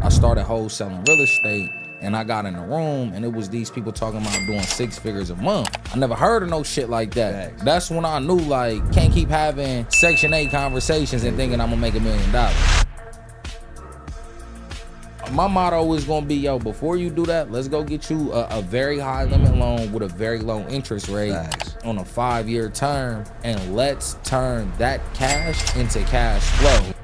I started wholesaling real estate, and I got in the room, and it was these people talking about doing 6 figures a month. I never heard of no shit like that. Thanks. That's when I knew, like, can't keep having Section 8 conversations and thinking I'm gonna make $1 million. My motto is gonna be, yo, before you do that, let's go get you a very high limit loan with a very low interest rate on a 5-year term, and let's turn that cash into cash flow.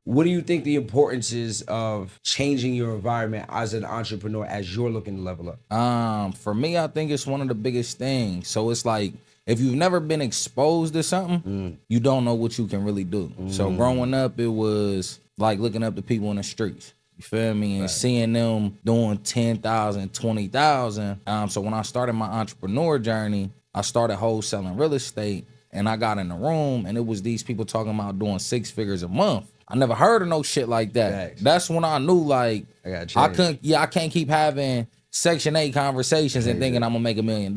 What do you think the importance is of changing your environment as an entrepreneur as you're looking to level up? For me, I think it's one of the biggest things. So it's like, if you've never been exposed to something, you don't know what you can really do. So growing up, it was like looking up to people in the streets. You feel me? And seeing them doing 10,000, 20,000. So when I started my entrepreneur journey, I started wholesaling real estate, and I got in the room, and it was these people talking about doing 6 figures a month. I never heard of no shit like that. Thanks. That's when I knew, like, I can't keep having Section 8 conversations and thinking I'm gonna make $1 million.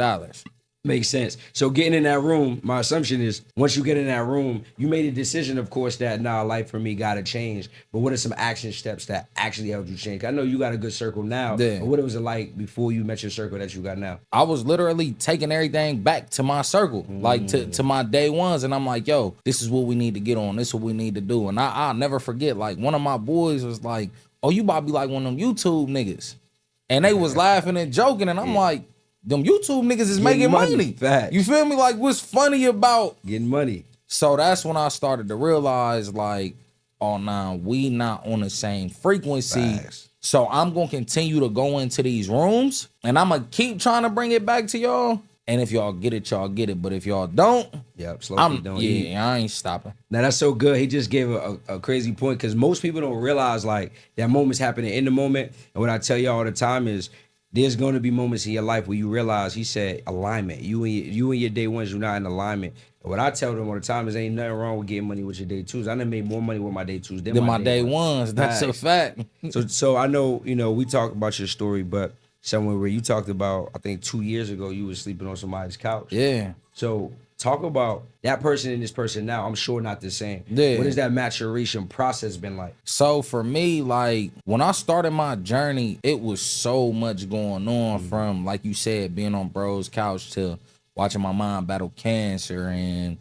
Makes sense. So getting in that room, my assumption is once you get in that room, you made a decision, of course, that life for me gotta change. But what are some action steps that actually helped you change? I know you got a good circle now. Yeah. But what was it like before you met your circle that you got now? I was literally taking everything back to my circle, like to my day ones. And I'm like, yo, this is what we need to get on. This is what we need to do. And I'll never forget, like, one of my boys was like, oh, you about to be like one of them YouTube niggas. And they was laughing and joking. And I'm like, them YouTube niggas is making money. Facts. You feel me? Like, what's funny about Getting money. So that's when I started to realize, like, oh, nah, we not on the same frequency. Facts. So I'm going to continue to go into these rooms, and I'm going to keep trying to bring it back to y'all. And if y'all get it, y'all get it. But if y'all don't, I ain't stopping. Now, that's so good. He just gave a crazy point, because most people don't realize, like, that moment's happening in the moment. And what I tell you all the time is, there's going to be moments in your life where you realize, he said, alignment. You and your day ones, you're not in alignment. And what I tell them all the time is, ain't nothing wrong with getting money with your day twos. I done made more money with my day twos than my day ones. That's a fact. So I know, we talk about your story, but somewhere where you talked about, I think 2 years ago, you were sleeping on somebody's couch. Yeah. So talk about that person and this person now. I'm sure not the same. Yeah. What has that maturation process been like? So for me, like, when I started my journey, it was so much going on from, like you said, being on bro's couch to watching my mom battle cancer and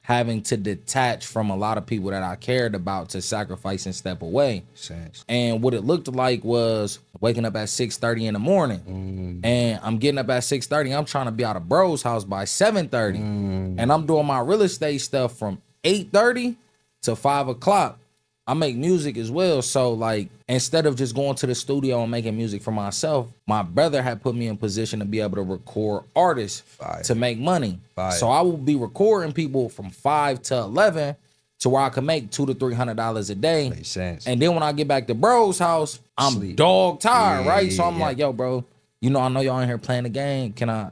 having to detach from a lot of people that I cared about to sacrifice and step away. Sense. And what it looked like was waking up at 6:30 in the morning. And I'm getting up at 6:30. I'm trying to be out of bro's house by 7:30. And I'm doing my real estate stuff from 8:30 to 5 o'clock. I make music as well. So, like, instead of just going to the studio and making music for myself, my brother had put me in position to be able to record artists to make money. So I will be recording people from 5 to 11 to where I can make $200 to $300 a day. Makes sense. And then when I get back to bro's house, I'm dog tired, right? So I'm like, yo, bro, I know y'all in here playing the game. Can I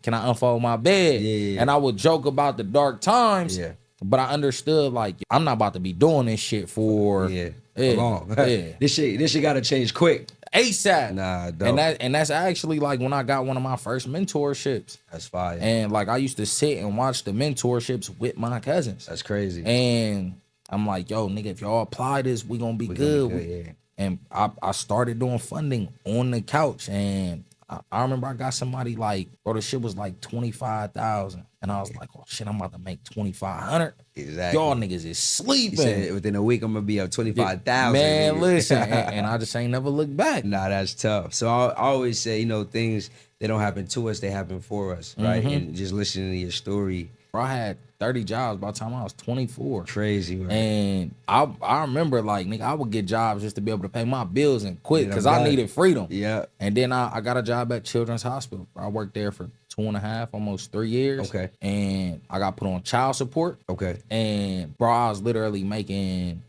unfold my bed? And I would joke about the dark times. But I understood, like, I'm not about to be doing this shit for long. This shit gotta change quick. ASAP. Nah, don't. And that's actually, like, when I got one of my first mentorships. That's fire. And, like, I used to sit and watch the mentorships with my cousins. That's crazy. And I'm like, yo, nigga, if y'all apply this, we gonna be good. And I started doing funding on the couch, and I remember I got somebody like, bro, the shit was like 25,000. And I was like, oh shit, I'm about to make 2,500. Exactly. Y'all niggas is sleeping. He said, within a week, I'm gonna be up 25,000. Man, listen, and I just ain't never looked back. Nah, that's tough. So I always say, things, they don't happen to us, they happen for us, right? And just listening to your story. Bro, I had 30 jobs by the time I was 24. Crazy, man. And I remember, like, nigga, I would get jobs just to be able to pay my bills and quit because I needed freedom. Yeah. And then I got a job at Children's Hospital. I worked there for 2.5, almost 3 years. Okay. And I got put on child support. Okay. And bro, I was making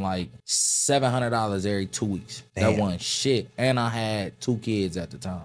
like $700 every 2 weeks. Damn. That wasn't shit. And I had 2 kids at the time.